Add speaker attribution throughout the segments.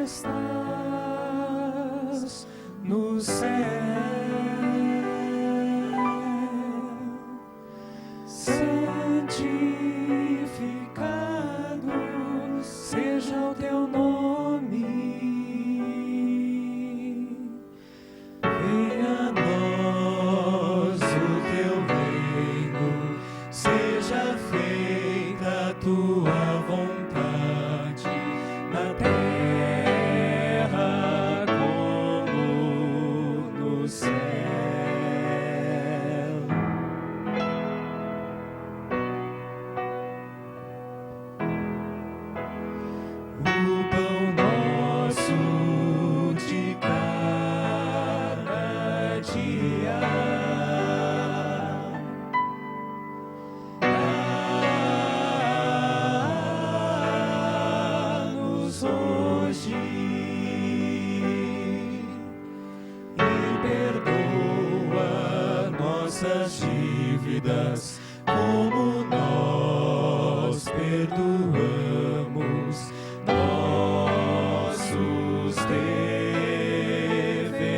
Speaker 1: estás no céu, santificado seja o teu nome. Venha a nós o teu reino, seja feita a tua vontade, na terra como no céu. O pão nosso de cada dia dá-nos hoje e perdoa nossas dívidas, como nós perdoamos nossos devedores.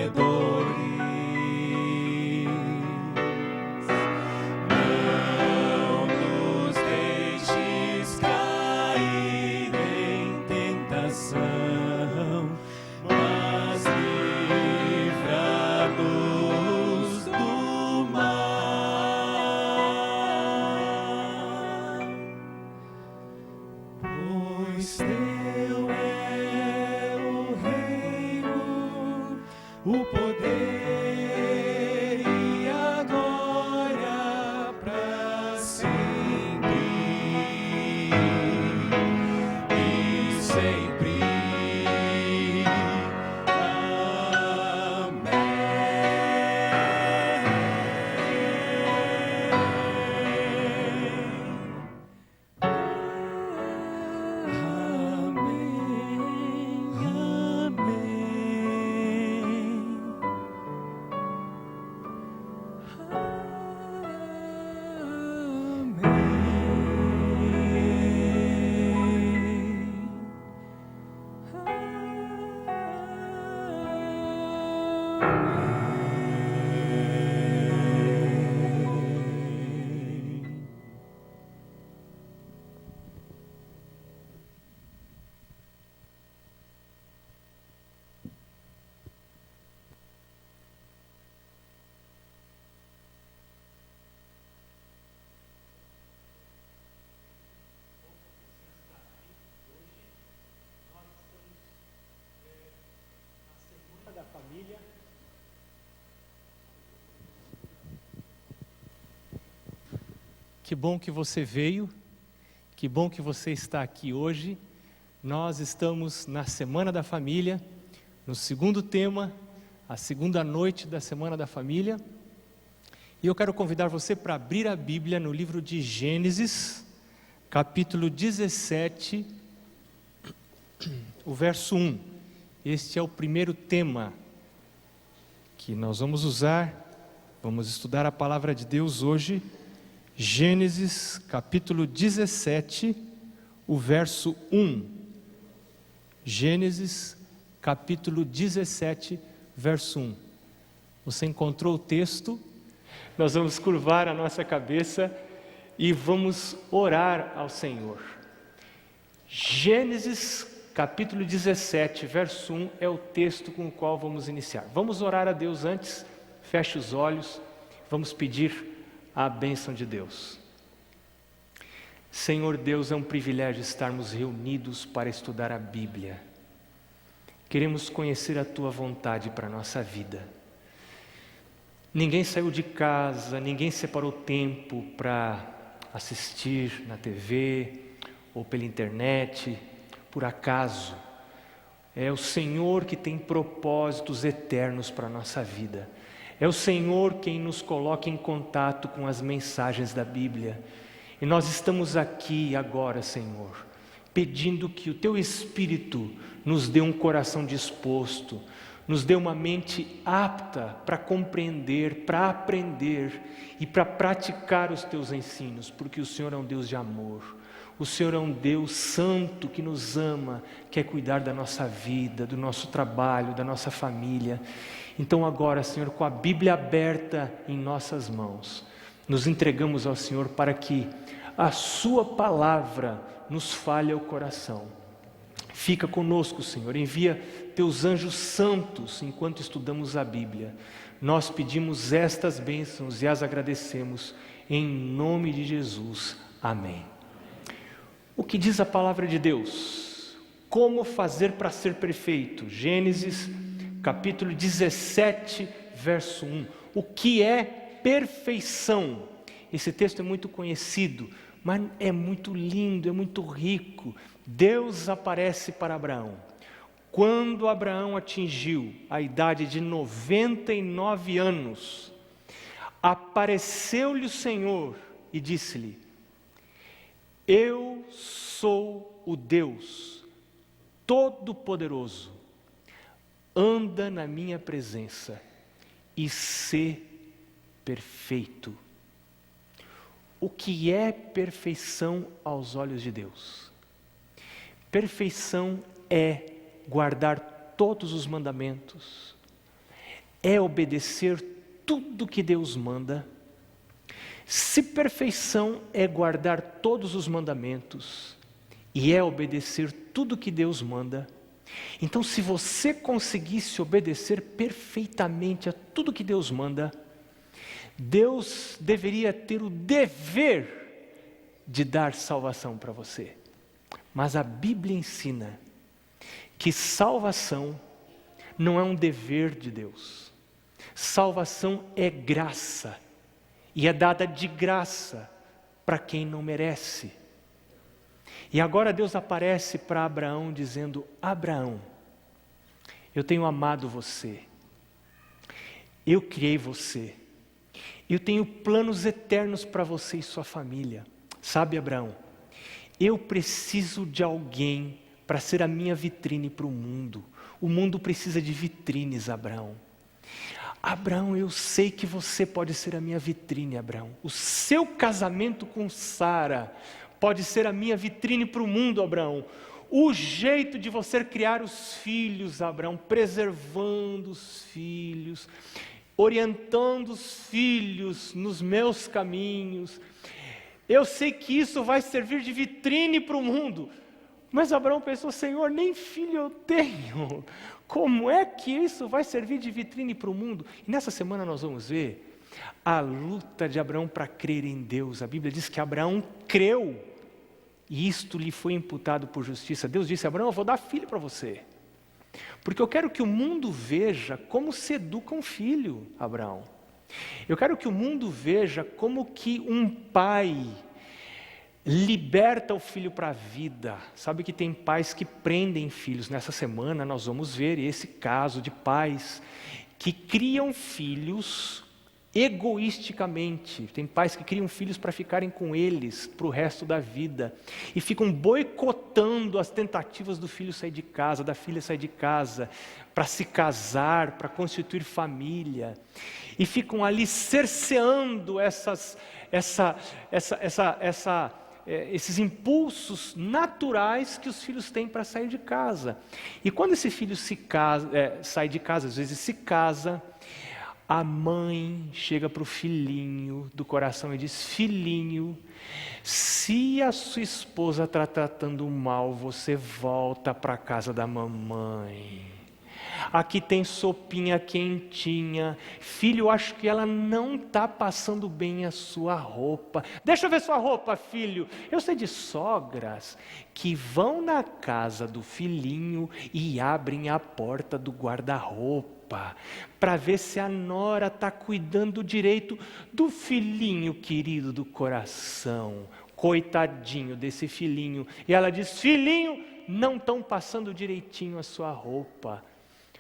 Speaker 1: Não nos deixes cair em tentação, mas livra-nos do mal. Pois teu é o reino, o poder e a glória para sempre e sempre.
Speaker 2: Da família. Que bom que você veio, que bom que você está aqui hoje. Nós estamos na Semana da Família, no segundo tema, a segunda noite da Semana da Família. E eu quero convidar você para abrir a Bíblia no livro de Gênesis, capítulo 17, o verso 1. Este é o primeiro tema que nós vamos usar, vamos estudar a palavra de Deus hoje. Gênesis capítulo 17, o verso 1. Gênesis capítulo 17, verso 1. Você encontrou o texto? Nós vamos curvar a nossa cabeça e vamos orar ao Senhor. Gênesis capítulo 17, verso 1 é o texto com o qual vamos iniciar. Vamos orar a Deus antes, feche os olhos, vamos pedir a bênção de Deus. Senhor Deus, é um privilégio estarmos reunidos para estudar a Bíblia. Queremos conhecer a Tua vontade para a nossa vida. Ninguém saiu de casa, ninguém separou tempo para assistir na TV ou pela internet, por acaso. É o Senhor que tem propósitos eternos para a nossa vida. É o Senhor quem nos coloca em contato com as mensagens da Bíblia. E nós estamos aqui agora, Senhor, pedindo que o Teu Espírito nos dê um coração disposto, nos dê uma mente apta para compreender, para aprender e para praticar os Teus ensinos, porque o Senhor é um Deus de amor. O Senhor é um Deus santo que nos ama, quer cuidar da nossa vida, do nosso trabalho, da nossa família. Então agora, Senhor, com a Bíblia aberta em nossas mãos, nos entregamos ao Senhor para que a Sua palavra nos fale ao coração. Fica conosco, Senhor, envia Teus anjos santos enquanto estudamos a Bíblia. Nós pedimos estas bênçãos e as agradecemos em nome de Jesus. Amém. O que diz a palavra de Deus? Como fazer para ser perfeito? Gênesis capítulo 17, verso 1. O que é perfeição? Esse texto é muito conhecido, mas é muito lindo, é muito rico. Deus aparece para Abraão. Quando Abraão atingiu a idade de 99 anos, apareceu-lhe o Senhor e disse-lhe: Eu sou o Deus Todo-Poderoso, anda na minha presença e sê perfeito. O que é perfeição aos olhos de Deus? Perfeição é guardar todos os mandamentos, é obedecer tudo que Deus manda. Se perfeição é guardar todos os mandamentos e é obedecer tudo que Deus manda, então se você conseguisse obedecer perfeitamente a tudo que Deus manda, Deus deveria ter o dever de dar salvação para você. Mas a Bíblia ensina que salvação não é um dever de Deus. Salvação é graça. E é dada de graça para quem não merece. E agora Deus aparece para Abraão dizendo: Abraão, eu tenho amado você. Eu criei você. Eu tenho planos eternos para você e sua família. Sabe, Abraão, eu preciso de alguém para ser a minha vitrine para o mundo. O mundo precisa de vitrines, Abraão. Abraão, eu sei que você pode ser a minha vitrine, Abraão. O seu casamento com Sara pode ser a minha vitrine para o mundo, Abraão. O jeito de você criar os filhos, Abraão, preservando os filhos, orientando os filhos nos meus caminhos. Eu sei que isso vai servir de vitrine para o mundo. Mas Abraão pensou: Senhor, nem filho eu tenho. Como é que isso vai servir de vitrine para o mundo? E nessa semana nós vamos ver a luta de Abraão para crer em Deus. A Bíblia diz que Abraão creu e isto lhe foi imputado por justiça. Deus disse: Abraão, eu vou dar filho para você, porque eu quero que o mundo veja como se educa um filho, Abraão. Eu quero que o mundo veja como que um pai liberta o filho para a vida. Sabe que tem pais que prendem filhos. Nessa semana nós vamos ver esse caso de pais que criam filhos egoisticamente. Tem pais que criam filhos para ficarem com eles para o resto da vida e ficam boicotando as tentativas do filho sair de casa, da filha sair de casa, para se casar, para constituir família, e ficam ali cerceando esses impulsos naturais que os filhos têm para sair de casa. E quando esse filho sai de casa, às vezes se casa, a mãe chega para o filhinho do coração e diz: filhinho, se a sua esposa está tratando mal, você volta para a casa da mamãe. Aqui tem sopinha quentinha. Filho, acho que ela não está passando bem a sua roupa. Deixa eu ver sua roupa, filho. Eu sei de sogras que vão na casa do filhinho e abrem a porta do guarda-roupa para ver se a nora está cuidando direito do filhinho querido do coração. Coitadinho desse filhinho. E ela diz: filhinho, não estão passando direitinho a sua roupa.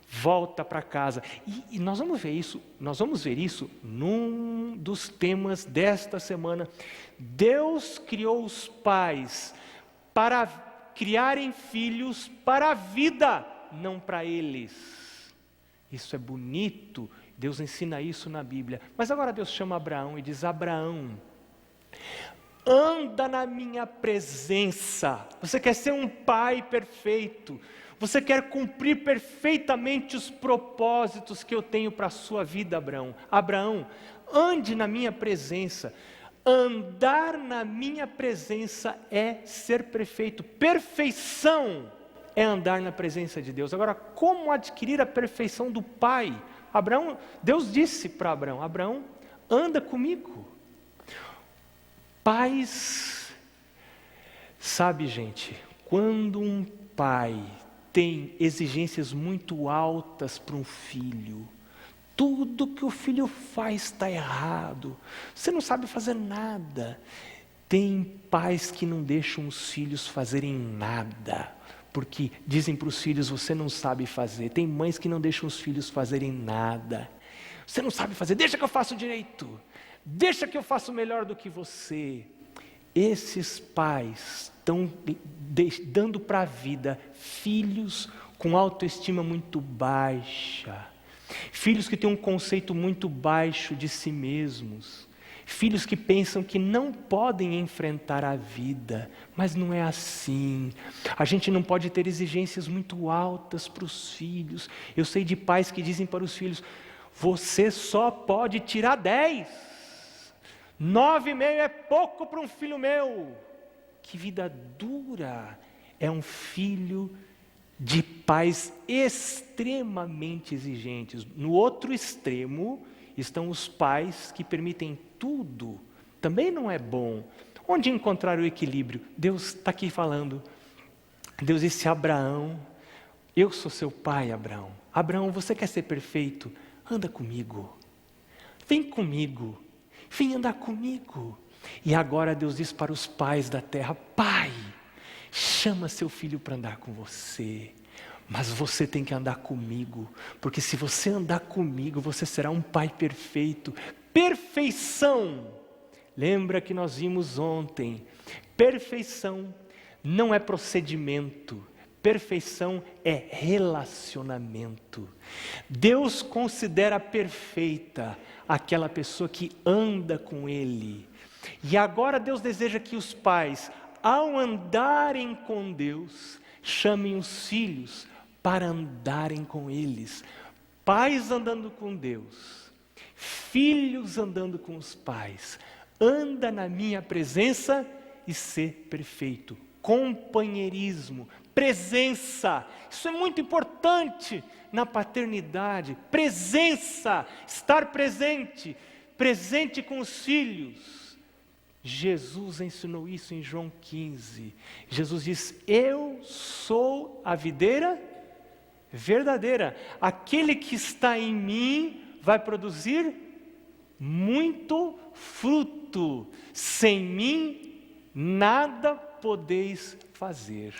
Speaker 2: Volta para casa. E nós vamos ver isso num dos temas desta semana. Deus criou os pais para criarem filhos para a vida, não para eles. Isso é bonito, Deus ensina isso na Bíblia. Mas agora Deus chama Abraão e diz: Abraão, anda na minha presença. Você quer ser um pai perfeito. Você quer cumprir perfeitamente os propósitos que eu tenho para a sua vida, Abraão. Abraão, ande na minha presença. Andar na minha presença é ser perfeito. Perfeição é andar na presença de Deus. Agora, como adquirir a perfeição do Pai? Abraão, Deus disse para Abraão: Abraão, anda comigo. Pais, sabe, gente, quando um pai tem exigências muito altas para um filho, tudo que o filho faz está errado, você não sabe fazer nada. Tem pais que não deixam os filhos fazerem nada, porque dizem para os filhos: você não sabe fazer. Tem mães que não deixam os filhos fazerem nada. Você não sabe fazer, deixa que eu faço direito, deixa que eu faço melhor do que você. Esses pais estão dando para a vida filhos com autoestima muito baixa, filhos que têm um conceito muito baixo de si mesmos, filhos que pensam que não podem enfrentar a vida, mas não é assim. A gente não pode ter exigências muito altas para os filhos. Eu sei de pais que dizem para os filhos: você só pode tirar 10, 9,5 é pouco para um filho meu. Que vida dura é um filho de pais extremamente exigentes. No outro extremo estão os pais que permitem tudo. Também não é bom. Onde encontrar o equilíbrio? Deus está aqui falando. Deus disse a Abraão: eu sou seu pai, Abraão. Abraão, você quer ser perfeito? Anda comigo. Vem comigo. Vem andar comigo. E agora Deus diz para os pais da terra: pai, chama seu filho para andar com você. Mas você tem que andar comigo, porque se você andar comigo, você será um pai perfeito. Perfeição, lembra que nós vimos ontem, perfeição não é procedimento, perfeição é relacionamento. Deus considera perfeita aquela pessoa que anda com Ele. E agora Deus deseja que os pais, ao andarem com Deus, chamem os filhos para andarem com eles. Pais andando com Deus, filhos andando com os pais. Anda na minha presença e ser perfeito. Companheirismo, presença, isso é muito importante na paternidade. Presença, estar presente, presente com os filhos. Jesus ensinou isso em João 15. Jesus diz: eu sou a videira verdadeira. Aquele que está em mim vai produzir muito fruto. Sem mim nada podeis fazer.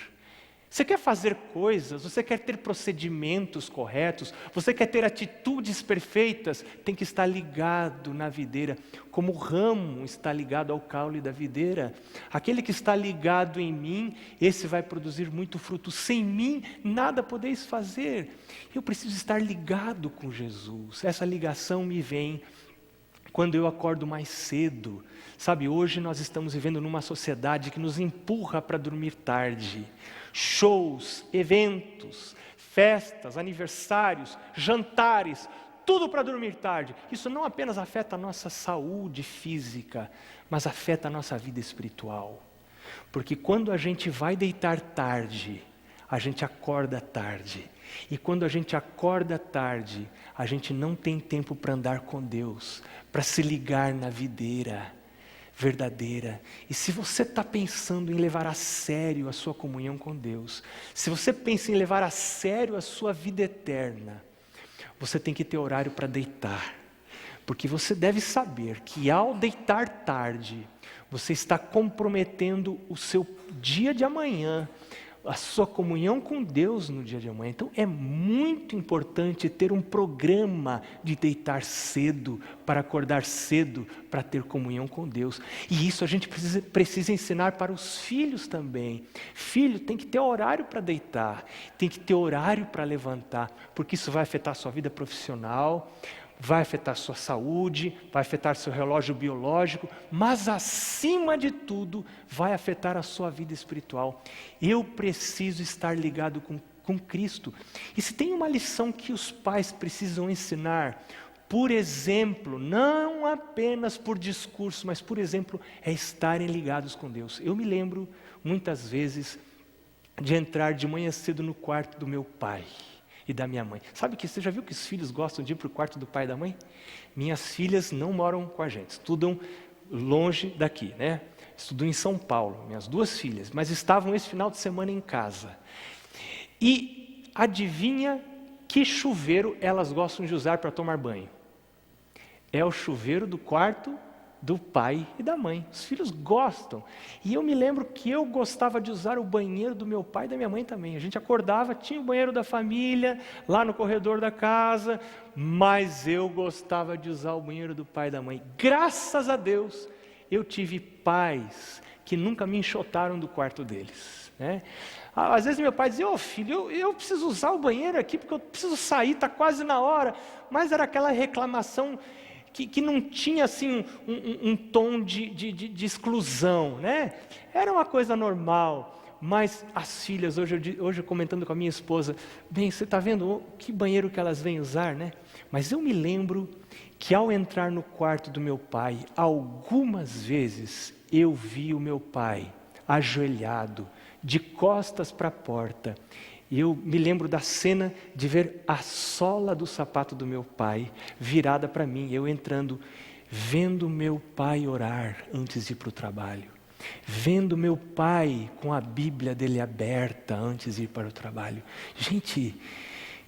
Speaker 2: Você quer fazer coisas, você quer ter procedimentos corretos, você quer ter atitudes perfeitas, tem que estar ligado na videira, como o ramo está ligado ao caule da videira. Aquele que está ligado em mim, esse vai produzir muito fruto. Sem mim, nada podeis fazer. Eu preciso estar ligado com Jesus. Essa ligação me vem quando eu acordo mais cedo. Sabe, hoje nós estamos vivendo numa sociedade que nos empurra para dormir tarde. Shows, eventos, festas, aniversários, jantares, tudo para dormir tarde. Isso não apenas afeta a nossa saúde física, mas afeta a nossa vida espiritual. Porque quando a gente vai deitar tarde, a gente acorda tarde. E quando a gente acorda tarde, a gente não tem tempo para andar com Deus, para se ligar na videira verdadeira. E se você está pensando em levar a sério a sua comunhão com Deus, se você pensa em levar a sério a sua vida eterna, você tem que ter horário para deitar. Porque você deve saber que ao deitar tarde, você está comprometendo o seu dia de amanhã, a sua comunhão com Deus no dia de amanhã. Então é muito importante ter um programa de deitar cedo, para acordar cedo, para ter comunhão com Deus. E isso a gente precisa ensinar para os filhos também. Filho tem que ter horário para deitar, tem que ter horário para levantar, porque isso vai afetar a sua vida profissional, vai afetar sua saúde, vai afetar seu relógio biológico, mas acima de tudo, vai afetar a sua vida espiritual. Eu preciso estar ligado com Cristo. E se tem uma lição que os pais precisam ensinar, por exemplo, não apenas por discurso, mas por exemplo, é estarem ligados com Deus. Eu me lembro, muitas vezes, de entrar de manhã cedo no quarto do meu pai e da minha mãe. Sabe que você já viu que os filhos gostam de ir para o quarto do pai e da mãe? Minhas filhas não moram com a gente, estudam longe daqui, né? Estudam em São Paulo, minhas duas filhas, mas estavam esse final de semana em casa. E adivinha que chuveiro elas gostam de usar para tomar banho? É o chuveiro do quarto do pai e da mãe. Os filhos gostam. E eu me lembro que eu gostava de usar o banheiro do meu pai e da minha mãe também. A gente acordava, tinha o banheiro da família, lá no corredor da casa, mas eu gostava de usar o banheiro do pai e da mãe. Graças a Deus, eu tive pais que nunca me enxotaram do quarto deles, né? Às vezes meu pai dizia, filho, eu preciso usar o banheiro aqui, porque eu preciso sair, está quase na hora. Mas era aquela reclamação que não tinha assim um tom de exclusão, né? Era uma coisa normal. Mas as filhas, hoje comentando com a minha esposa, bem, você está vendo que banheiro que elas vêm usar, né? Mas eu me lembro que ao entrar no quarto do meu pai, algumas vezes eu vi o meu pai ajoelhado, de costas para a porta. E eu me lembro da cena de ver a sola do sapato do meu pai virada para mim, eu entrando, vendo meu pai orar antes de ir para o trabalho, vendo meu pai com a Bíblia dele aberta antes de ir para o trabalho. Gente,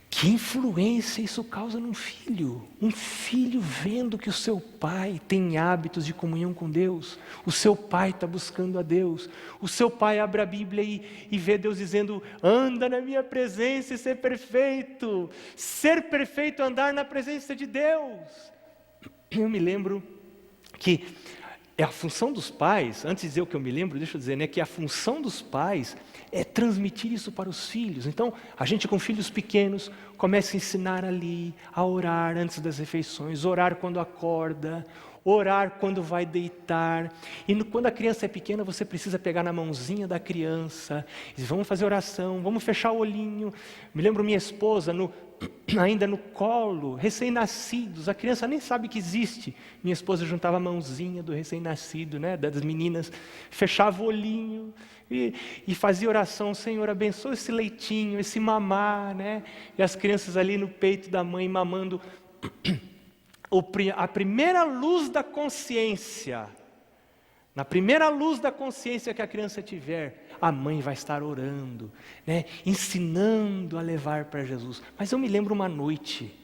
Speaker 2: que influência isso causa num filho? Um filho vendo que o seu pai tem hábitos de comunhão com Deus, o seu pai está buscando a Deus, o seu pai abre a Bíblia e vê Deus dizendo, anda na minha presença e ser perfeito é andar na presença de Deus. Eu me lembro que a função dos pais, antes de dizer o que eu me lembro, deixa eu dizer, né, que a função dos pais é transmitir isso para os filhos. Então, a gente com filhos pequenos começa a ensinar ali, a orar antes das refeições, orar quando acorda, orar quando vai deitar. E quando a criança é pequena, você precisa pegar na mãozinha da criança, e vamos fazer oração, vamos fechar o olhinho. Me lembro minha esposa, ainda no colo, recém-nascidos, a criança nem sabe que existe. Minha esposa juntava a mãozinha do recém-nascido, né, das meninas, fechava o olhinho e fazia oração, Senhor, abençoa esse leitinho, esse mamar, né? E as crianças ali no peito da mãe mamando. A primeira luz da consciência, na primeira luz da consciência que a criança tiver, a mãe vai estar orando, né, ensinando a levar para Jesus. Mas eu me lembro uma noite,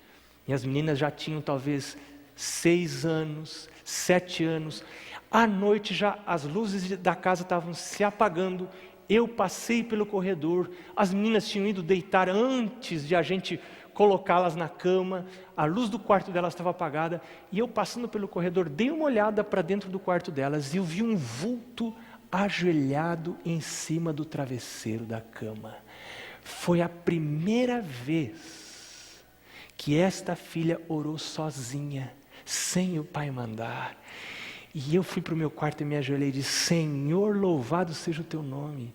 Speaker 2: minhas meninas já tinham talvez 6 anos, 7 anos, à noite já as luzes da casa estavam se apagando, eu passei pelo corredor, as meninas tinham ido deitar antes de a gente colocá-las na cama, a luz do quarto delas estava apagada, e eu passando pelo corredor, dei uma olhada para dentro do quarto delas, e eu vi um vulto ajoelhado em cima do travesseiro da cama. Foi a primeira vez que esta filha orou sozinha, sem o pai mandar. E eu fui para o meu quarto e me ajoelhei e disse, Senhor, louvado seja o teu nome,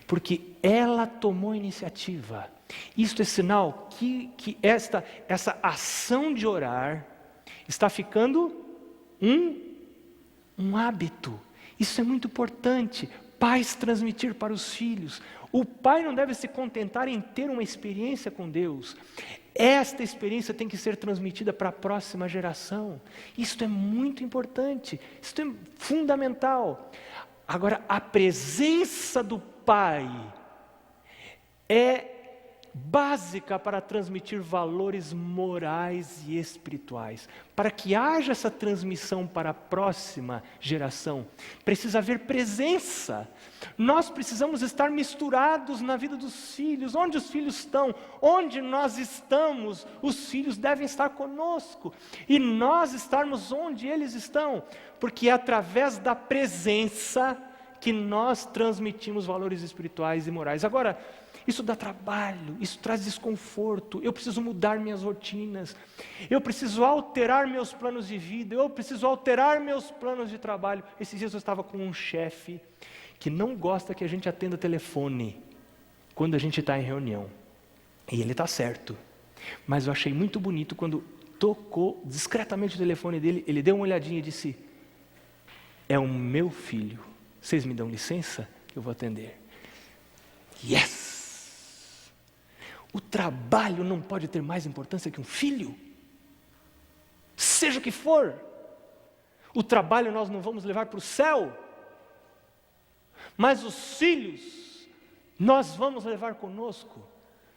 Speaker 2: porque ela tomou a iniciativa. Isto é sinal que essa ação de orar está ficando um hábito. Isso é muito importante. Pais transmitir para os filhos. O pai não deve se contentar em ter uma experiência com Deus. Esta experiência tem que ser transmitida para a próxima geração. Isto é muito importante. Isto é fundamental. Agora, a presença do pai é básica para transmitir valores morais e espirituais. Para que haja essa transmissão para a próxima geração, precisa haver presença. Nós precisamos estar misturados na vida dos filhos. Onde os filhos estão, onde nós estamos, os filhos devem estar conosco. E nós estarmos onde eles estão, porque é através da presença que nós transmitimos valores espirituais e morais. Agora, Isso dá trabalho, isso traz desconforto. Eu preciso mudar minhas rotinas, eu preciso alterar meus planos de vida, eu preciso alterar meus planos de trabalho. Esses dias eu estava com um chefe que não gosta que a gente atenda telefone quando a gente está em reunião. E ele está certo, mas eu achei muito bonito quando tocou discretamente o telefone dele, ele deu uma olhadinha e disse: é o meu filho, vocês me dão licença? Eu vou atender. Yes! O trabalho não pode ter mais importância que um filho, seja o que for. O trabalho nós não vamos levar para o céu, mas os filhos nós vamos levar conosco.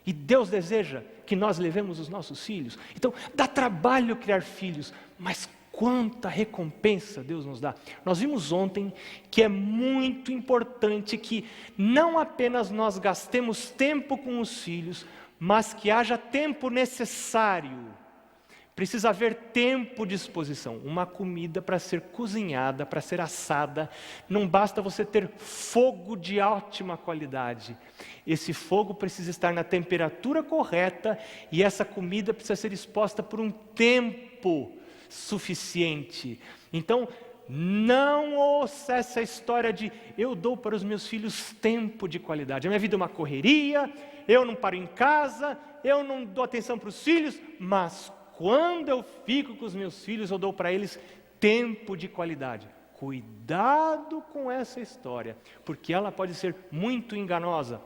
Speaker 2: E Deus deseja que nós levemos os nossos filhos. Então, dá trabalho criar filhos, mas quanta recompensa Deus nos dá. Nós vimos ontem que é muito importante que não apenas nós gastemos tempo com os filhos, mas que haja tempo necessário. Precisa haver tempo de exposição. Uma comida para ser cozinhada, para ser assada, não basta você ter fogo de ótima qualidade. Esse fogo precisa estar na temperatura correta e essa comida precisa ser exposta por um tempo suficiente. Então, não ouça essa história de eu dou para os meus filhos tempo de qualidade. A minha vida é uma correria, eu não paro em casa, eu não dou atenção para os filhos, mas quando eu fico com os meus filhos, eu dou para eles tempo de qualidade. Cuidado com essa história, porque ela pode ser muito enganosa.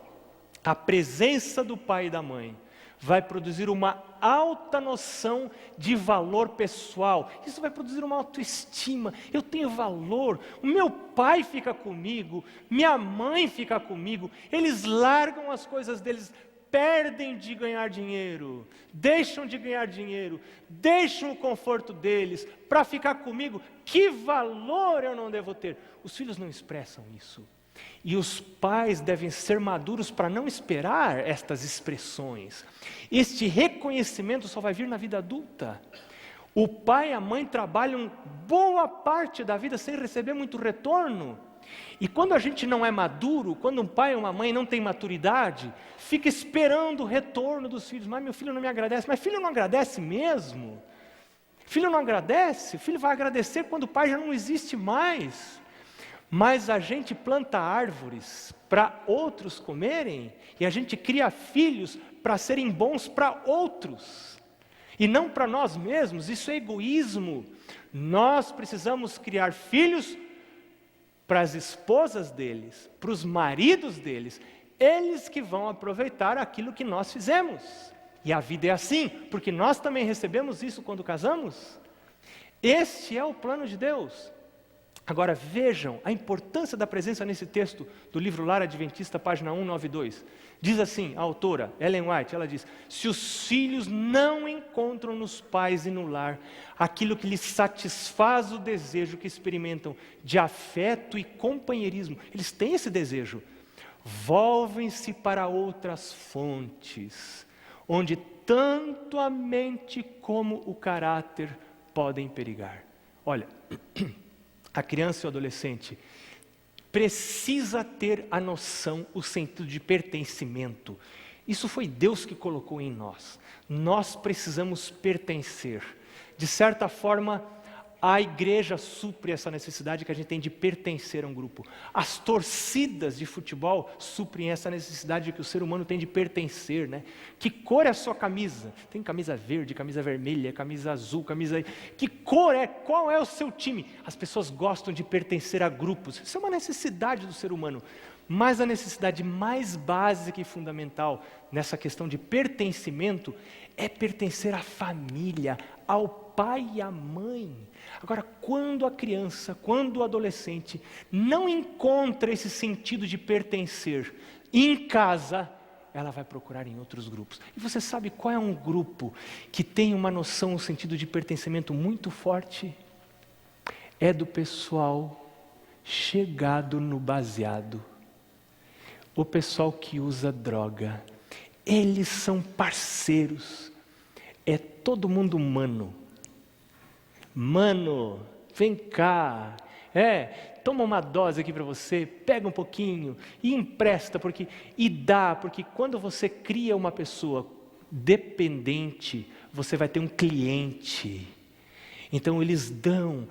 Speaker 2: A presença do pai e da mãe vai produzir uma alta noção de valor pessoal. Isso vai produzir uma autoestima. Eu tenho valor. O meu pai fica comigo, minha mãe fica comigo. Eles largam as coisas deles, perdem de ganhar dinheiro, deixam de ganhar dinheiro, deixam o conforto deles para ficar comigo. Que valor eu não devo ter? Os filhos não expressam isso. E os pais devem ser maduros para não esperar estas expressões. Este reconhecimento só vai vir na vida adulta. O pai e a mãe trabalham boa parte da vida sem receber muito retorno. E quando a gente não é maduro, quando um pai ou uma mãe não tem maturidade, fica esperando o retorno dos filhos. Mas meu filho não me agradece. Mas filho não agradece mesmo. Filho não agradece. O filho vai agradecer quando o pai já não existe mais. Mas a gente planta árvores para outros comerem, e a gente cria filhos para serem bons para outros, e não para nós mesmos. Isso é egoísmo. Nós precisamos criar filhos para as esposas deles, para os maridos deles, eles que vão aproveitar aquilo que nós fizemos. E a vida é assim, porque nós também recebemos isso quando casamos. Este é o plano de Deus. Agora vejam a importância da presença nesse texto do livro Lar Adventista, página 192. Diz assim a autora, Ellen White, ela diz: se os filhos não encontram nos pais e no lar aquilo que lhes satisfaz o desejo que experimentam de afeto e companheirismo, eles têm esse desejo, volvem-se para outras fontes, onde tanto a mente como o caráter podem perigar. Olha, a criança e o adolescente precisa ter a noção, o sentido de pertencimento. Isso foi Deus que colocou em nós. Nós precisamos pertencer. De certa forma, a igreja supre essa necessidade que a gente tem de pertencer a um grupo. As torcidas de futebol suprem essa necessidade que o ser humano tem de pertencer, né? Que cor é a sua camisa? Tem camisa verde, camisa vermelha, camisa azul, camisa... Que cor é? Qual é o seu time? As pessoas gostam de pertencer a grupos. Isso é uma necessidade do ser humano. Mas a necessidade mais básica e fundamental nessa questão de pertencimento é pertencer à família, ao pai e à mãe. Agora, quando a criança, quando o adolescente não encontra esse sentido de pertencer em casa, ela vai procurar em outros grupos. E você sabe qual é um grupo que tem uma noção, um sentido de pertencimento muito forte? É do pessoal chegado no baseado. O pessoal que usa droga. Eles são parceiros. É todo mundo mano. Mano, vem cá, Toma uma dose aqui para você, pega um pouquinho e empresta, porque quando você cria uma pessoa dependente, você vai ter um cliente. Então eles dão,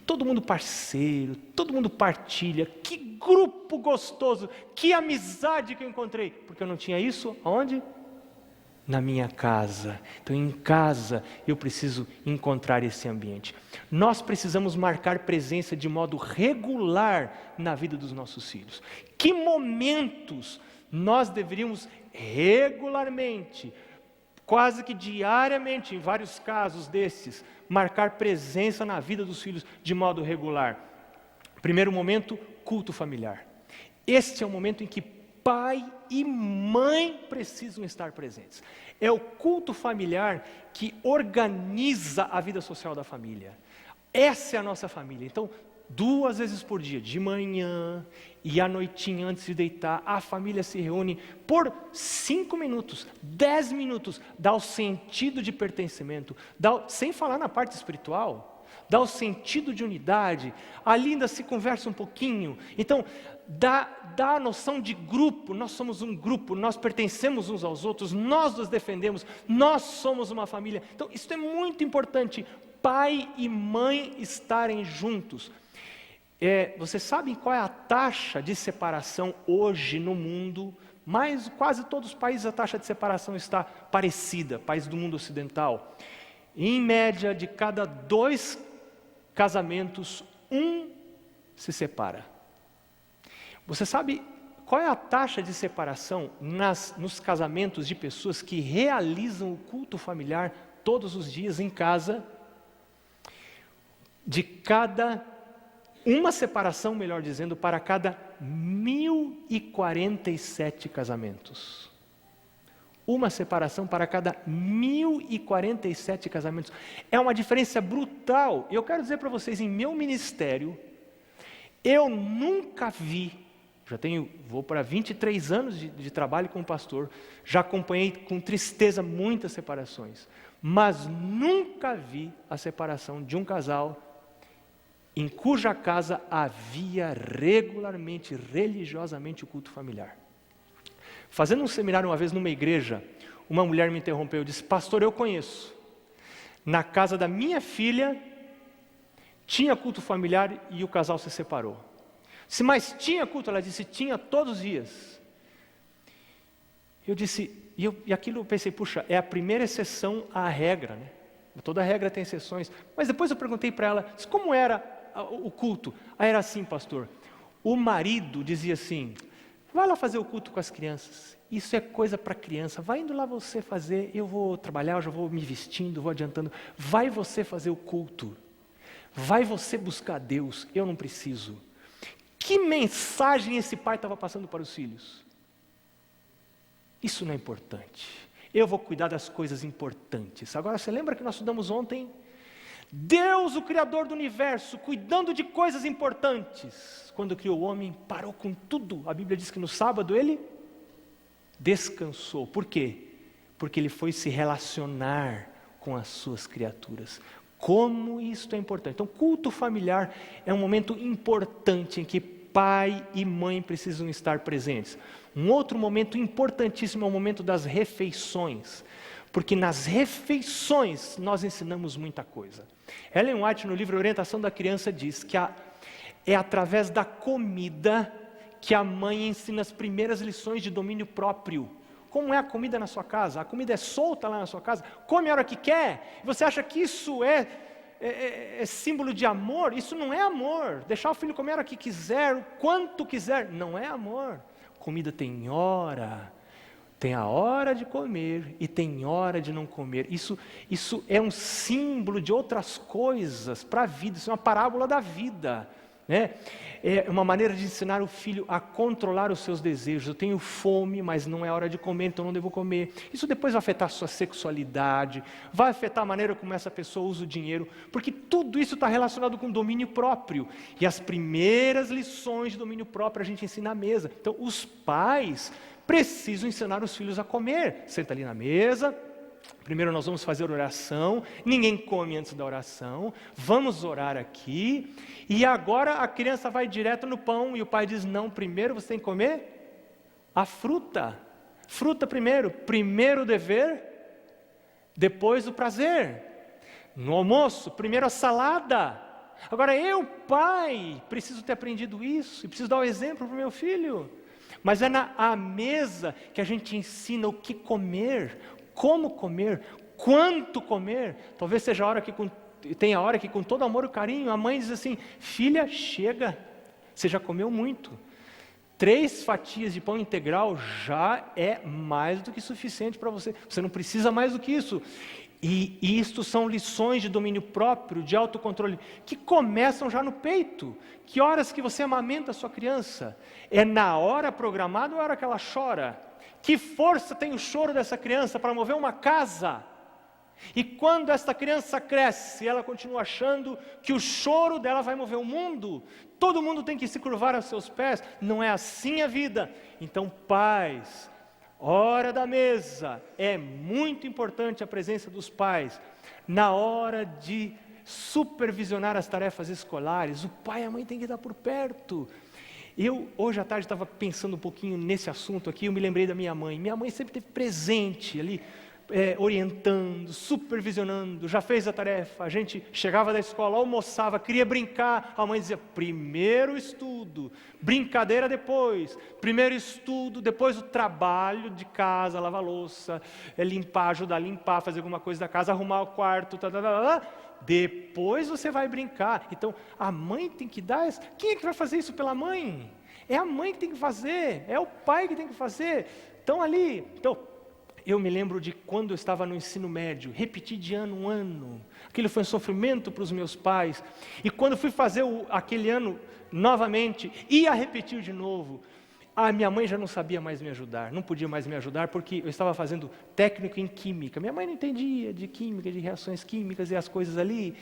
Speaker 2: todo mundo parceiro, todo mundo partilha. Que grupo gostoso, que amizade que eu encontrei. Porque eu não tinha isso, aonde? Na minha casa. Então em casa eu preciso encontrar esse ambiente. Nós precisamos marcar presença de modo regular na vida dos nossos filhos. Que momentos nós deveríamos regularmente, quase que diariamente, em vários casos desses, marcar presença na vida dos filhos de modo regular? Primeiro momento, culto familiar. Este é o momento em que pai e mãe precisam estar presentes. É o culto familiar que organiza a vida social da família. Essa é a nossa família. Então, 2 vezes por dia, de manhã e à noitinha antes de deitar, a família se reúne por 5 minutos, 10 minutos, dá o sentido de pertencimento, sem falar na parte espiritual, dá o sentido de unidade, ali ainda se conversa um pouquinho. Então, dá a noção de grupo. Nós somos um grupo, nós pertencemos uns aos outros, nós nos defendemos, nós somos uma família. Então, isso é muito importante, pai e mãe estarem juntos. Vocês sabem qual é a taxa de separação hoje no mundo? Mas quase todos os países a taxa de separação está parecida, países do mundo ocidental. Em média, de cada 2 casamentos, 1 se separa. Você sabe qual é a taxa de separação nos casamentos de pessoas que realizam o culto familiar todos os dias em casa? Uma separação, melhor dizendo, para cada 1.047 casamentos. Uma separação para cada 1.047 casamentos. É uma diferença brutal. Eu quero dizer para vocês, em meu ministério, eu nunca vi, vou para 23 anos de trabalho como pastor, já acompanhei com tristeza muitas separações, mas nunca vi a separação de um casal em cuja casa havia regularmente, religiosamente o culto familiar. Fazendo um seminário uma vez numa igreja, uma mulher me interrompeu e disse: pastor, eu conheço, na casa da minha filha tinha culto familiar e o casal se separou. Mas tinha culto? Ela disse: tinha todos os dias. Eu disse, e aquilo eu pensei, puxa, é a primeira exceção à regra, né? Toda regra tem exceções. Mas depois eu perguntei para ela, como era o culto? Era assim, pastor, o marido dizia assim: vai lá fazer o culto com as crianças, isso é coisa para criança, vai indo lá você fazer, eu vou trabalhar, eu já vou me vestindo, vou adiantando, vai você fazer o culto, vai você buscar Deus, eu não preciso. Que mensagem esse pai estava passando para os filhos? Isso não é importante, eu vou cuidar das coisas importantes. Agora, você lembra que nós estudamos ontem? Deus, o Criador do universo, cuidando de coisas importantes. Quando criou o homem, parou com tudo. A Bíblia diz que no sábado ele descansou. Por quê? Porque ele foi se relacionar com as suas criaturas. Como isto é importante. Então, culto familiar é um momento importante em que pai e mãe precisam estar presentes. Um outro momento importantíssimo é o momento das refeições. Porque nas refeições nós ensinamos muita coisa. Ellen White, no livro Orientação da Criança, diz que é através da comida que a mãe ensina as primeiras lições de domínio próprio. Como é a comida na sua casa? A comida é solta lá na sua casa? Come a hora que quer? Você acha que isso é símbolo de amor? Isso não é amor. Deixar o filho comer a hora que quiser, o quanto quiser, não é amor. Comida tem hora. Tem a hora de comer e tem hora de não comer. Isso é um símbolo de outras coisas para a vida. Isso é uma parábola da vida, né? É uma maneira de ensinar o filho a controlar os seus desejos. Eu tenho fome, mas não é hora de comer, então não devo comer. Isso depois vai afetar a sua sexualidade, vai afetar a maneira como essa pessoa usa o dinheiro, porque tudo isso está relacionado com domínio próprio. E as primeiras lições de domínio próprio a gente ensina à mesa. Então, os pais precisam ensinar os filhos a comer. Senta ali na mesa, Primeiro nós vamos fazer oração, ninguém come antes da oração, vamos orar aqui, e agora a criança vai direto no pão, e o pai diz, não, primeiro você tem que comer a fruta. Fruta primeiro o dever, depois o prazer. No almoço, primeiro a salada. Agora eu, pai, preciso ter aprendido isso, e preciso dar o exemplo para o meu filho. Mas é à mesa que a gente ensina o que comer, como comer, quanto comer. Talvez seja a hora que tenha a hora que com todo amor e carinho, a mãe diz assim, filha, chega, você já comeu muito. 3 fatias de pão integral já é mais do que suficiente para você. Você não precisa mais do que isso. E isto são lições de domínio próprio, de autocontrole, que começam já no peito. Que horas que você amamenta a sua criança? É na hora programada ou é a hora que ela chora? Que força tem o choro dessa criança para mover uma casa? E quando esta criança cresce, ela continua achando que o choro dela vai mover o mundo, todo mundo tem que se curvar aos seus pés, não é assim a vida. Então, pais, hora da mesa, é muito importante a presença dos pais. Na hora de supervisionar as tarefas escolares, o pai e a mãe têm que estar por perto. Eu, hoje à tarde, estava pensando um pouquinho nesse assunto aqui, eu me lembrei da minha mãe. Minha mãe sempre esteve presente ali, orientando, supervisionando, já fez a tarefa. A gente chegava da escola, almoçava, queria brincar, a mãe dizia, primeiro estudo, brincadeira depois, primeiro estudo, depois o trabalho de casa, lavar louça, limpar, ajudar a limpar, fazer alguma coisa da casa, arrumar o quarto, depois você vai brincar. Então, a mãe tem que dar, quem é que vai fazer isso pela mãe? É a mãe que tem que fazer, é o pai que tem que fazer. Então, eu me lembro de quando eu estava no ensino médio, repeti de ano um ano, aquilo foi um sofrimento para os meus pais, e quando fui fazer aquele ano novamente, ia repetir de novo, a minha mãe já não sabia mais me ajudar, não podia mais me ajudar, porque eu estava fazendo técnico em química, minha mãe não entendia de química, de reações químicas e as coisas ali,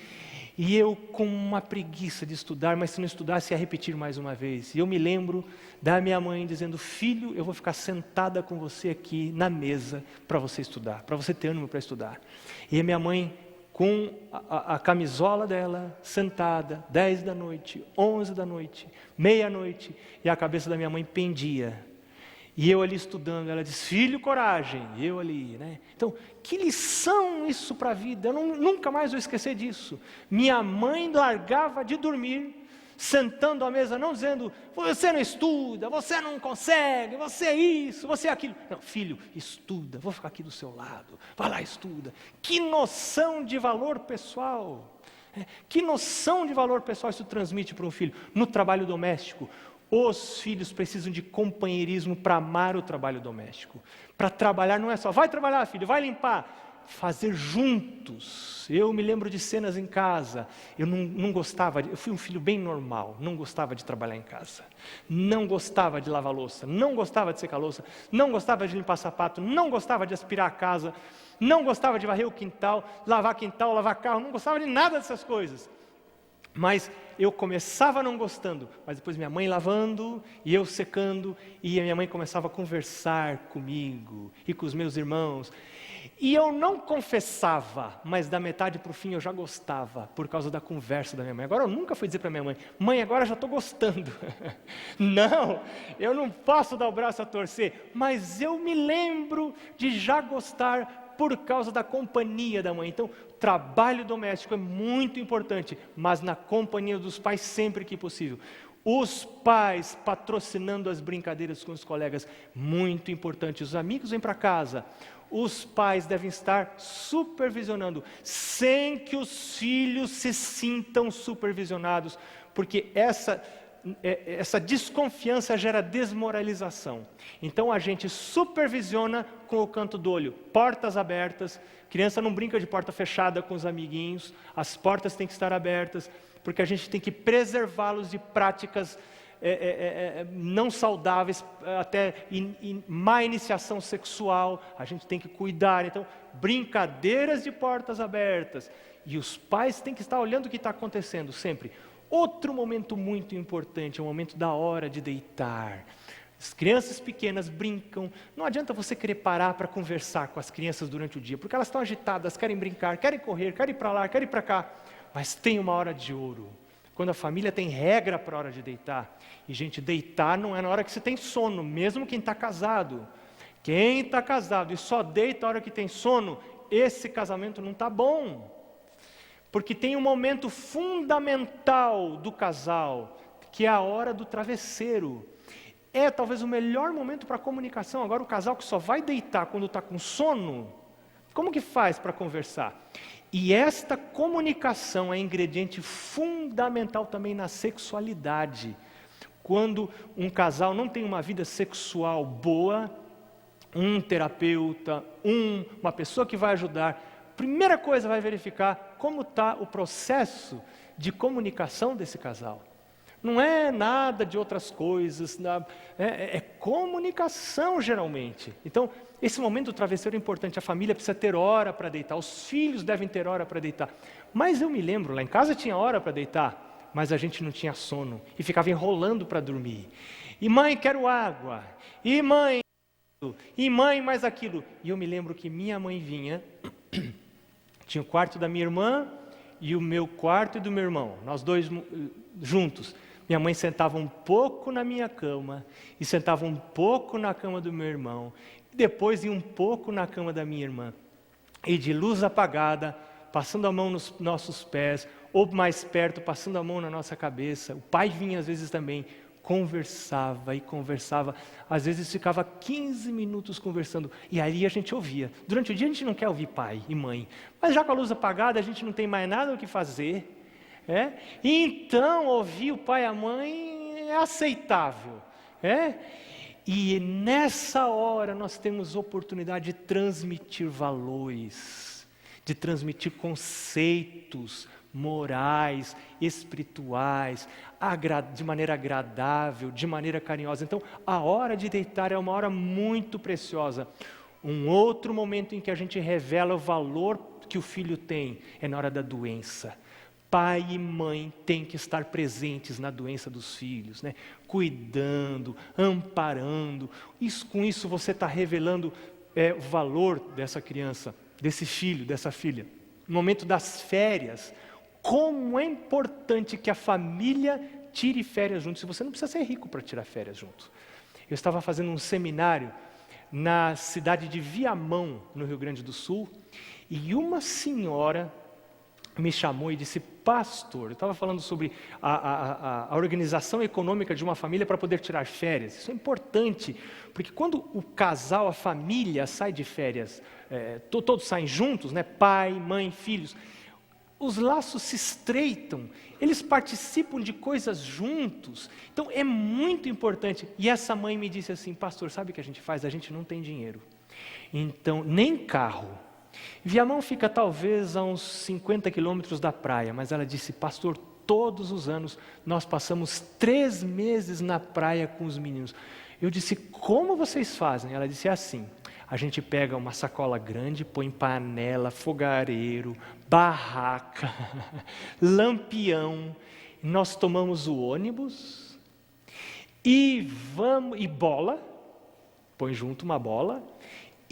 Speaker 2: e eu com uma preguiça de estudar, mas se não estudasse ia repetir mais uma vez. E eu me lembro da minha mãe dizendo, filho, eu vou ficar sentada com você aqui na mesa para você estudar, para você ter ânimo para estudar. E a minha mãe com a camisola dela, sentada, 10 da noite, 11 da noite, meia-noite, e a cabeça da minha mãe pendia. E eu ali estudando, ela diz, filho, coragem, e eu ali, né? Então, que lição isso para a vida, eu nunca mais vou esquecer disso. Minha mãe largava de dormir, sentando à mesa, não dizendo, você não estuda, você não consegue, você é isso, você é aquilo. Não, filho, estuda, vou ficar aqui do seu lado, vai lá, estuda. Que noção de valor pessoal, que noção de valor pessoal isso transmite para um filho. No trabalho doméstico, os filhos precisam de companheirismo para amar o trabalho doméstico. Para trabalhar não é só, vai trabalhar filho, vai limpar. Fazer juntos. Eu me lembro de cenas em casa, eu não gostava, eu fui um filho bem normal, não gostava de trabalhar em casa, não gostava de lavar louça, não gostava de secar louça, não gostava de limpar sapato, não gostava de aspirar a casa, não gostava de varrer o quintal, lavar carro, não gostava de nada dessas coisas. Mas eu começava não gostando, mas depois minha mãe lavando e eu secando, e a minha mãe começava a conversar comigo e com os meus irmãos, e eu não confessava, mas da metade para o fim eu já gostava, por causa da conversa da minha mãe. Agora eu nunca fui dizer para minha mãe, mãe, agora já estou gostando. Não, eu não posso dar o braço a torcer, mas eu me lembro de já gostar por causa da companhia da mãe. Então, trabalho doméstico é muito importante, mas na companhia dos pais sempre que possível. Os pais patrocinando as brincadeiras com os colegas, muito importante. Os amigos vêm para casa, os pais devem estar supervisionando, sem que os filhos se sintam supervisionados, porque essa desconfiança gera desmoralização. Então a gente supervisiona com o canto do olho, portas abertas, criança não brinca de porta fechada com os amiguinhos, as portas têm que estar abertas, porque a gente tem que preservá-los de práticas não saudáveis, até má iniciação sexual, a gente tem que cuidar. Então, brincadeiras de portas abertas, e os pais têm que estar olhando o que está acontecendo sempre. Outro momento muito importante é o momento da hora de deitar. As crianças pequenas brincam. Não adianta você querer parar para conversar com as crianças durante o dia, porque elas estão agitadas, querem brincar, querem correr, querem ir para lá, querem ir para cá. Mas tem uma hora de ouro, quando a família tem regra para a hora de deitar. E, gente, deitar não é na hora que você tem sono, mesmo quem está casado. Quem está casado e só deita a hora que tem sono, esse casamento não está bom. Porque tem um momento fundamental do casal, que é a hora do travesseiro. É talvez o melhor momento para a comunicação. Agora, o casal que só vai deitar quando está com sono, como que faz para conversar? E esta comunicação é ingrediente fundamental também na sexualidade. Quando um casal não tem uma vida sexual boa, um terapeuta, uma pessoa que vai ajudar, primeira coisa vai verificar como está o processo de comunicação desse casal. Não é nada de outras coisas, é comunicação geralmente. Então, esse momento do travesseiro é importante, a família precisa ter hora para deitar, os filhos devem ter hora para deitar. Mas eu me lembro, lá em casa tinha hora para deitar, mas a gente não tinha sono e ficava enrolando para dormir. E mãe, quero água, e mãe mais aquilo. E eu me lembro que minha mãe vinha, tinha o quarto da minha irmã e o meu quarto e do meu irmão, nós dois juntos. Minha mãe sentava um pouco na minha cama, e sentava um pouco na cama do meu irmão, e depois ia um pouco na cama da minha irmã. E de luz apagada, passando a mão nos nossos pés, ou mais perto, passando a mão na nossa cabeça. O pai vinha às vezes também, conversava e conversava. Às vezes ficava 15 minutos conversando, e aí a gente ouvia. Durante o dia a gente não quer ouvir pai e mãe, mas já com a luz apagada a gente não tem mais nada o que fazer. E então ouvir o pai e a mãe é aceitável. E nessa hora nós temos oportunidade de transmitir valores, de transmitir conceitos morais, espirituais, de maneira agradável, de maneira carinhosa. Então, a hora de deitar é uma hora muito preciosa. Um outro momento em que a gente revela o valor que o filho tem é na hora da doença. Pai e mãe têm que estar presentes na doença dos filhos, cuidando, amparando. Com isso você está revelando o valor dessa criança, desse filho, dessa filha. No momento das férias, como é importante que a família tire férias juntos. Você não precisa ser rico para tirar férias juntos. Eu estava fazendo um seminário na cidade de Viamão, no Rio Grande do Sul, e uma senhora me chamou e disse: pastor, eu estava falando sobre a organização econômica de uma família para poder tirar férias. Isso é importante, porque quando o casal, a família sai de férias, todos saem juntos, pai, mãe, filhos, os laços se estreitam, eles participam de coisas juntos. Então é muito importante. E essa mãe me disse assim: pastor, sabe o que a gente faz? A gente não tem dinheiro, então nem carro. Viamão fica talvez a uns 50 quilômetros da praia, mas ela disse: pastor, todos os anos nós passamos 3 meses na praia com os meninos. Eu disse: como vocês fazem? Ela disse: é assim, a gente pega uma sacola grande, põe panela, fogareiro, barraca, lampião, nós tomamos o ônibus e bola, põe junto uma bola,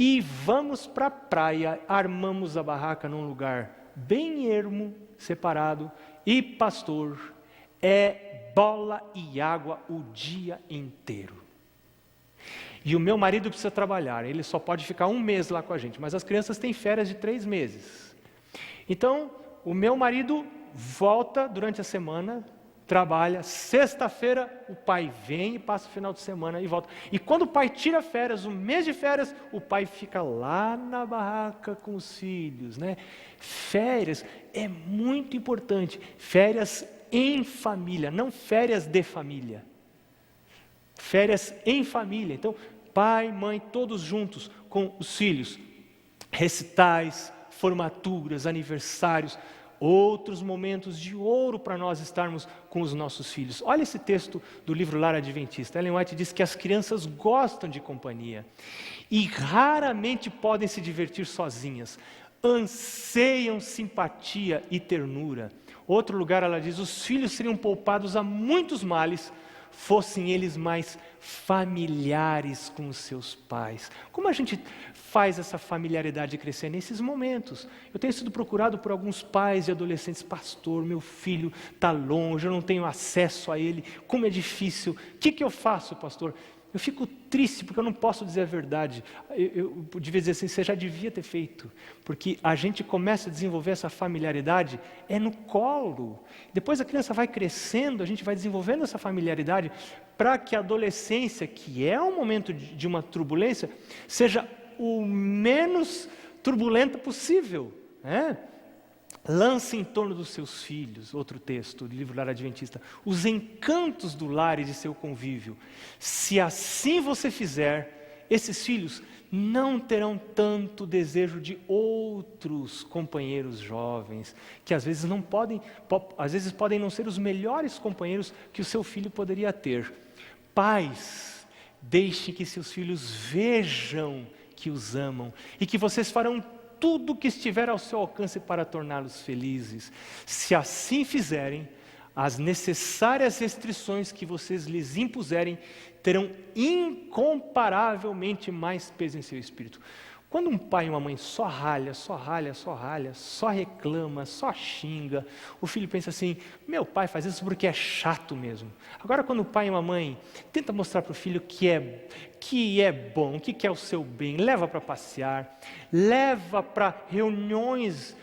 Speaker 2: e vamos para a praia, armamos a barraca num lugar bem ermo, separado, e pastor, é bola e água o dia inteiro. E o meu marido precisa trabalhar, ele só pode ficar 1 mês lá com a gente, mas as crianças têm férias de 3 meses. Então, o meu marido volta durante a semana, trabalha, sexta-feira o pai vem e passa o final de semana e volta. E quando o pai tira férias, 1 mês de férias, o pai fica lá na barraca com os filhos, Férias é muito importante, férias em família, não férias de família. Férias em família, então pai, mãe, todos juntos com os filhos, recitais, formaturas, aniversários, outros momentos de ouro para nós estarmos com os nossos filhos. Olha esse texto do livro Lar Adventista. Ellen White diz que as crianças gostam de companhia e raramente podem se divertir sozinhas, anseiam simpatia e ternura. Outro lugar ela diz: os filhos seriam poupados a muitos males, fossem eles mais familiares com os seus pais. Como a gente faz essa familiaridade crescer nesses momentos? Eu tenho sido procurado por alguns pais e adolescentes: pastor, meu filho está longe, eu não tenho acesso a ele, como é difícil, o que eu faço, pastor? Eu fico triste porque eu não posso dizer a verdade. Eu devia dizer assim: você já devia ter feito, porque a gente começa a desenvolver essa familiaridade no colo. Depois a criança vai crescendo, a gente vai desenvolvendo essa familiaridade para que a adolescência, que é um momento de uma turbulência, seja o menos turbulenta possível, né? Lance em torno dos seus filhos, outro texto do livro Lar Adventista, os encantos do lar e de seu convívio. Se assim você fizer, esses filhos não terão tanto desejo de outros companheiros jovens, que às vezes podem não ser os melhores companheiros que o seu filho poderia ter. Pais, deixem que seus filhos vejam que os amam e que vocês farão tudo o que estiver ao seu alcance para torná-los felizes. Se assim fizerem, as necessárias restrições que vocês lhes impuserem terão incomparavelmente mais peso em seu espírito. Quando um pai e uma mãe só ralha, só reclama, só xinga, o filho pensa assim: meu pai faz isso porque é chato mesmo. Agora, quando o pai e uma mãe tenta mostrar para o filho que é bom, que quer o seu bem, leva para passear, leva para reuniões,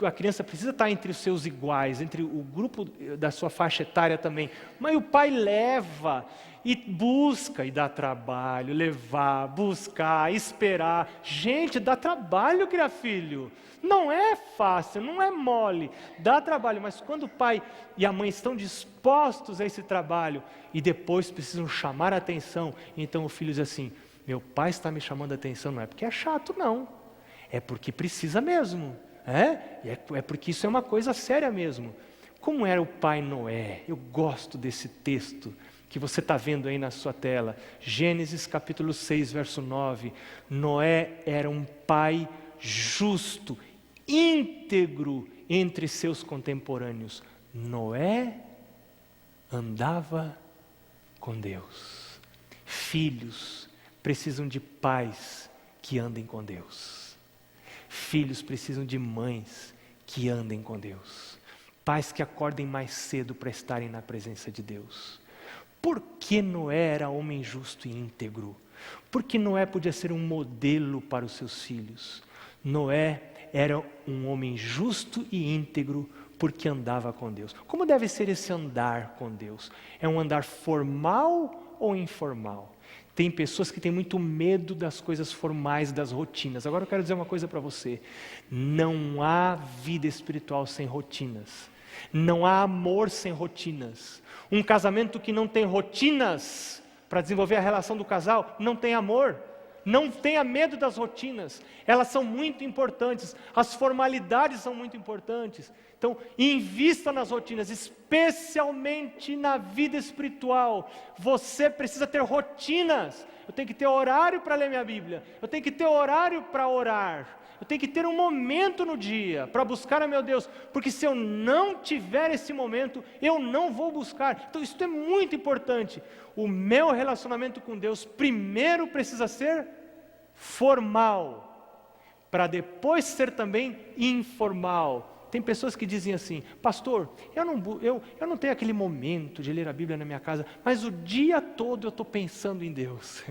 Speaker 2: a criança precisa estar entre os seus iguais, entre o grupo da sua faixa etária também, mas o pai leva e busca, e dá trabalho, levar, buscar, esperar. Gente, dá trabalho criar filho, não é fácil, não é mole, dá trabalho, mas quando o pai e a mãe estão dispostos a esse trabalho, e depois precisam chamar a atenção, então o filho diz assim: meu pai está me chamando a atenção, não é porque é chato não, é porque precisa mesmo, é porque isso é uma coisa séria mesmo. Como era o pai Noé? Eu gosto desse texto que você está vendo aí na sua tela, Gênesis capítulo 6, verso 9, Noé era um pai justo, íntegro entre seus contemporâneos. Noé andava com Deus. Filhos precisam de pais que andem com Deus. Filhos precisam de mães que andem com Deus. Pais que acordem mais cedo para estarem na presença de Deus. Por que Noé era homem justo e íntegro? Porque Noé podia ser um modelo para os seus filhos. Noé era um homem justo e íntegro porque andava com Deus. Como deve ser esse andar com Deus? É um andar formal ou informal? Tem pessoas que têm muito medo das coisas formais, das rotinas. Agora eu quero dizer uma coisa para você: não há vida espiritual sem rotinas. Não há amor sem rotinas. Um casamento que não tem rotinas para desenvolver a relação do casal não tem amor. Não tenha medo das rotinas, elas são muito importantes, as formalidades são muito importantes. Então, invista nas rotinas, especialmente na vida espiritual. Você precisa ter rotinas. Eu tenho que ter horário para ler minha Bíblia, eu tenho que ter horário para orar, eu tenho que ter um momento no dia para buscar a meu Deus, porque se eu não tiver esse momento, eu não vou buscar. Então isso é muito importante. O meu relacionamento com Deus primeiro precisa ser formal, para depois ser também informal. Tem pessoas que dizem assim: pastor, eu não tenho aquele momento de ler a Bíblia na minha casa, mas o dia todo eu estou pensando em Deus.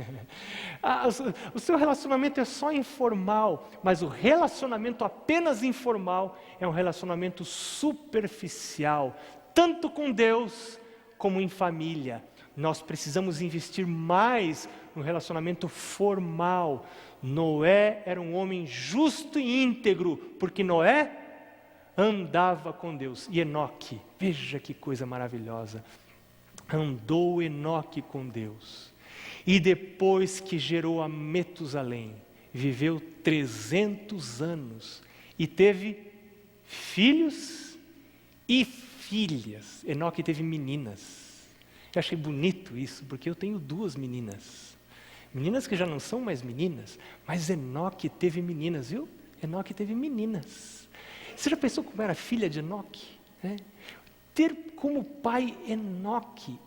Speaker 2: O seu relacionamento é só informal, mas o relacionamento apenas informal é um relacionamento superficial, tanto com Deus como em família. Nós precisamos investir mais no relacionamento formal. Noé era um homem justo e íntegro, porque Noé andava com Deus. E Enoque, veja que coisa maravilhosa, andou Enoque com Deus, e depois que gerou a Metusalém, viveu 300 anos, e teve filhos e filhas. Enoque teve meninas. Eu achei bonito isso, porque eu tenho 2 meninas que já não são mais meninas, mas Enoque teve meninas, viu? Enoque teve meninas. Você já pensou como era a filha de Enoque? Ter como pai Enoque.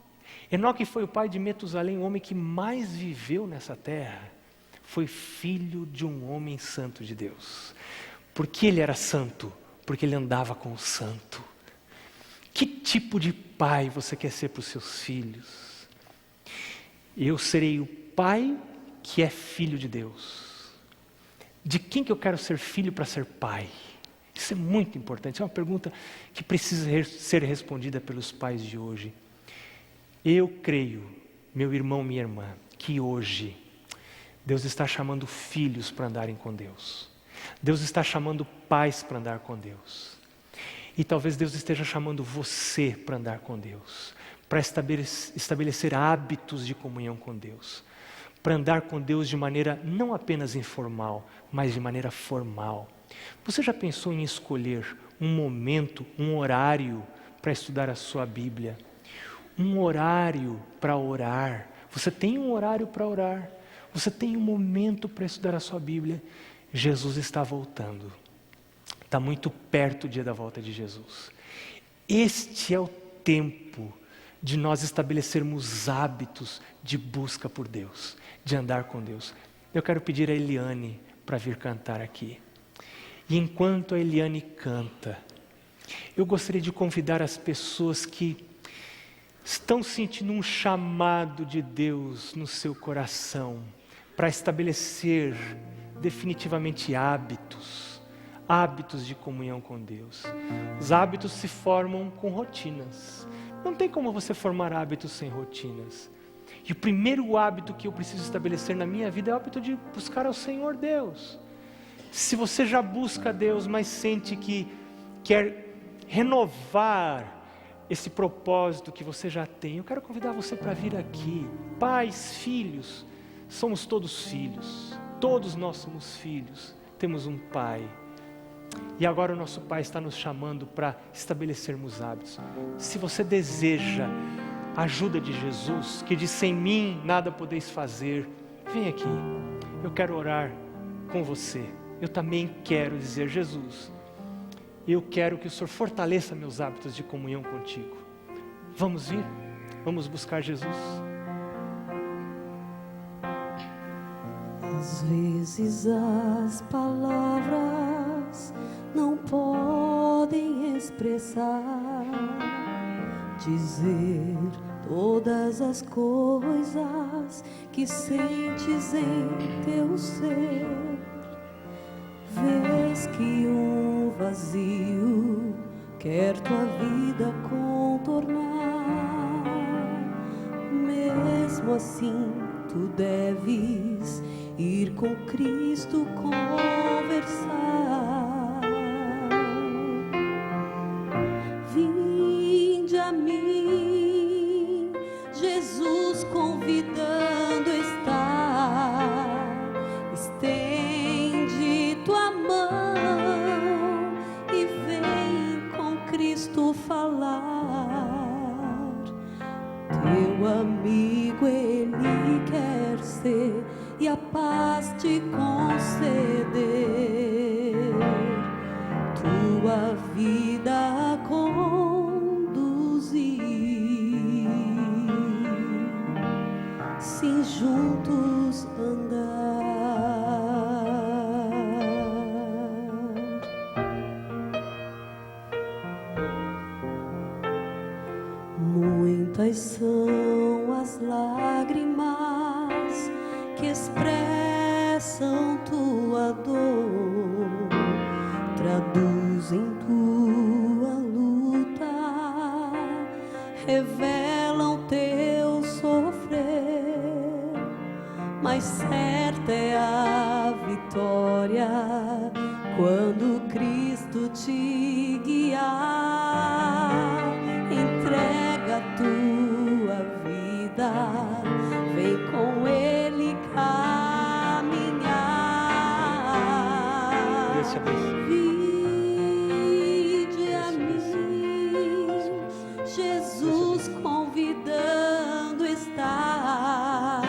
Speaker 2: Enoque foi o pai de Metusalém, o homem que mais viveu nessa terra. Foi filho de um homem santo de Deus. Por que ele era santo? Porque ele andava com o santo. Que tipo de pai você quer ser para os seus filhos? Eu serei o pai que é filho de Deus. De quem que eu quero ser filho para ser pai? Isso é muito importante, é uma pergunta que precisa ser respondida pelos pais de hoje. Eu creio, meu irmão, minha irmã, que hoje Deus está chamando filhos para andarem com Deus. Deus está chamando pais para andar com Deus. E talvez Deus esteja chamando você para andar com Deus, para estabelecer hábitos de comunhão com Deus, para andar com Deus de maneira não apenas informal, mas de maneira formal. Você já pensou em escolher um momento, um horário para estudar a sua Bíblia? Um horário para orar? Você tem um horário para orar? Você tem um momento para estudar a sua Bíblia? Jesus está voltando. Está muito perto o dia da volta de Jesus. Este é o tempo de nós estabelecermos hábitos de busca por Deus, de andar com Deus. Eu quero pedir a Eliane para vir cantar aqui. E enquanto a Eliane canta, eu gostaria de convidar as pessoas que estão sentindo um chamado de Deus no seu coração para estabelecer definitivamente hábitos de comunhão com Deus. Os hábitos se formam com rotinas. Não tem como você formar hábitos sem rotinas. E o primeiro hábito que eu preciso estabelecer na minha vida é o hábito de buscar ao Senhor Deus. Se você já busca a Deus, mas sente que quer renovar esse propósito que você já tem, eu quero convidar você para vir aqui. Pais, filhos, somos todos filhos. Todos nós somos filhos. Temos um Pai. E agora o nosso Pai está nos chamando para estabelecermos hábitos. Se você deseja a ajuda de Jesus, que diz: sem mim nada podeis fazer, vem aqui. Eu quero orar com você. Eu também quero dizer: Jesus, eu quero que o Senhor fortaleça meus hábitos de comunhão contigo. Vamos vir? Vamos buscar Jesus?
Speaker 3: Às vezes as palavras não podem expressar, dizer todas as coisas que sentes em teu ser. Vês que um vazio quer tua vida contornar. Mesmo assim, tu deves ir com Cristo conversar. Vinde a mim, Jesus convidando está. Estende tua mão e vem com Cristo falar. Teu amigo Ele quer ser e a paz te conceder, tua vida conduzir, sim, juntos andar. Muitas são as lágrimas que expressam tua dor, traduzem tua luta, revelam teu sofrer, mas certa é a vitória quando Cristo te guiar. Entrega a tua vida, vem com Ele caminhar. Vinde a mim, Jesus convidando está.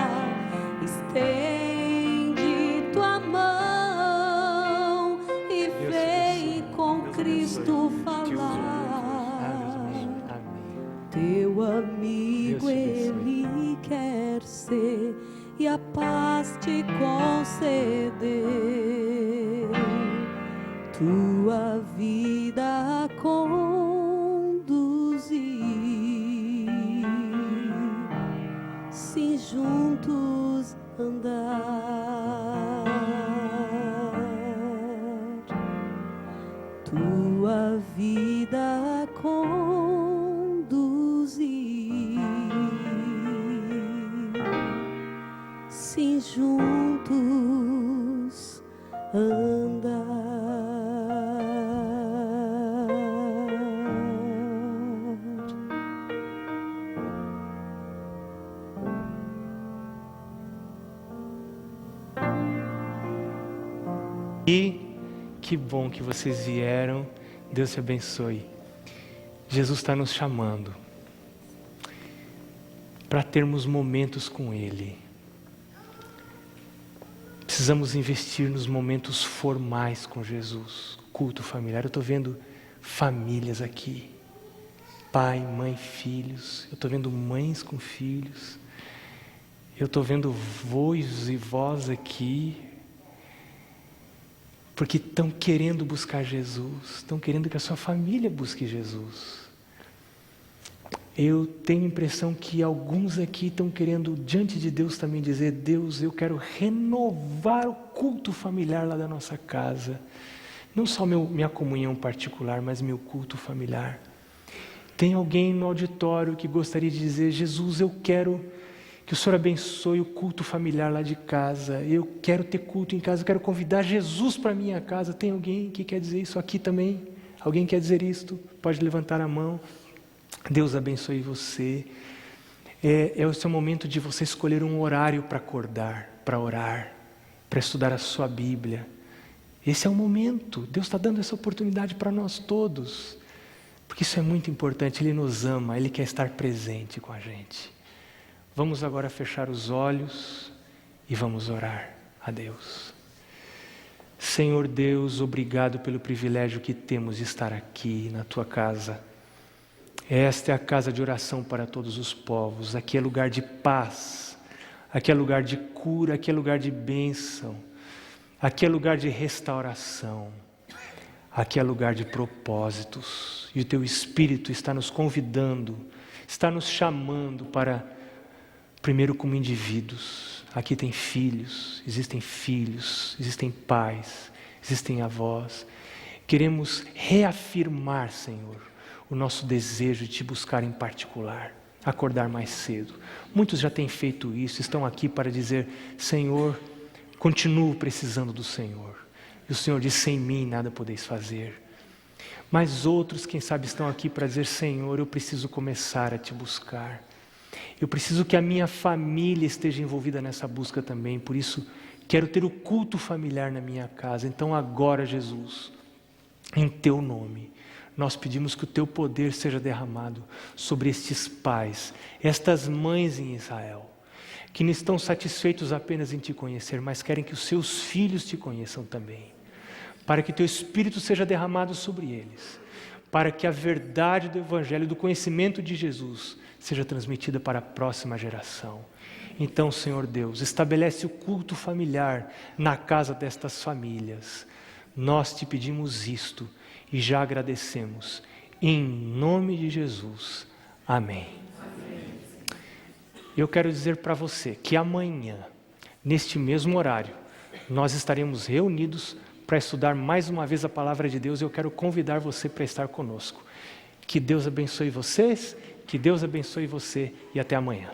Speaker 3: Estende tua mão e vem com Cristo falar. Teu Teu amigo
Speaker 2: Deus te abençoe.
Speaker 3: Ele quer ser e a paz te conceder. Tua vida conduzir, sim, juntos andar. Tua vida conduzir, sim, juntos andar.
Speaker 2: E que bom que vocês vieram. Deus te abençoe. Jesus está nos chamando para termos momentos com Ele. Precisamos investir nos momentos formais com Jesus. Culto familiar. Eu estou vendo famílias aqui. Pai, mãe, filhos. Eu estou vendo mães com filhos. Eu estou vendo vós e vós aqui. Porque estão querendo buscar Jesus, estão querendo que a sua família busque Jesus. Eu tenho a impressão que alguns aqui estão querendo, diante de Deus, também dizer: Deus, eu quero renovar o culto familiar lá da nossa casa. Não só minha comunhão particular, mas meu culto familiar. Tem alguém no auditório que gostaria de dizer: Jesus, eu quero que o Senhor abençoe o culto familiar lá de casa. Eu quero ter culto em casa, eu quero convidar Jesus para a minha casa. Tem alguém que quer dizer isso aqui também? Alguém quer dizer isto? Pode levantar a mão. Deus abençoe você. É o seu momento de você escolher um horário para acordar, para orar, para estudar a sua Bíblia. Esse é o momento. Deus está dando essa oportunidade para nós todos. Porque isso é muito importante. Ele nos ama, Ele quer estar presente com a gente. Vamos agora fechar os olhos e vamos orar a Deus. Senhor Deus, obrigado pelo privilégio que temos de estar aqui na Tua casa. Esta é a casa de oração para todos os povos. Aqui é lugar de paz, aqui é lugar de cura, aqui é lugar de bênção, aqui é lugar de restauração, aqui é lugar de propósitos. E o Teu Espírito está nos convidando, está nos chamando para... Primeiro, como indivíduos. Aqui tem filhos, existem pais, existem avós. Queremos reafirmar, Senhor, o nosso desejo de Te buscar em particular, acordar mais cedo. Muitos já têm feito isso, estão aqui para dizer: Senhor, continuo precisando do Senhor. E o Senhor diz: sem mim nada podeis fazer. Mas outros, quem sabe, estão aqui para dizer: Senhor, eu preciso começar a Te buscar. Eu preciso que a minha família esteja envolvida nessa busca também. Por isso, quero ter o culto familiar na minha casa. Então agora, Jesus, em Teu nome, nós pedimos que o Teu poder seja derramado sobre estes pais, estas mães em Israel, que não estão satisfeitos apenas em Te conhecer, mas querem que os seus filhos Te conheçam também. Para que Teu Espírito seja derramado sobre eles. Para que a verdade do Evangelho, do conhecimento de Jesus, seja transmitida para a próxima geração. Então, Senhor Deus, estabelece o culto familiar na casa destas famílias. Nós Te pedimos isto e já agradecemos. Em nome de Jesus. Amém. Eu quero dizer para você que amanhã, neste mesmo horário, nós estaremos reunidos para estudar mais uma vez a Palavra de Deus. Eu quero convidar você para estar conosco. Que Deus abençoe vocês, que Deus abençoe você e até amanhã.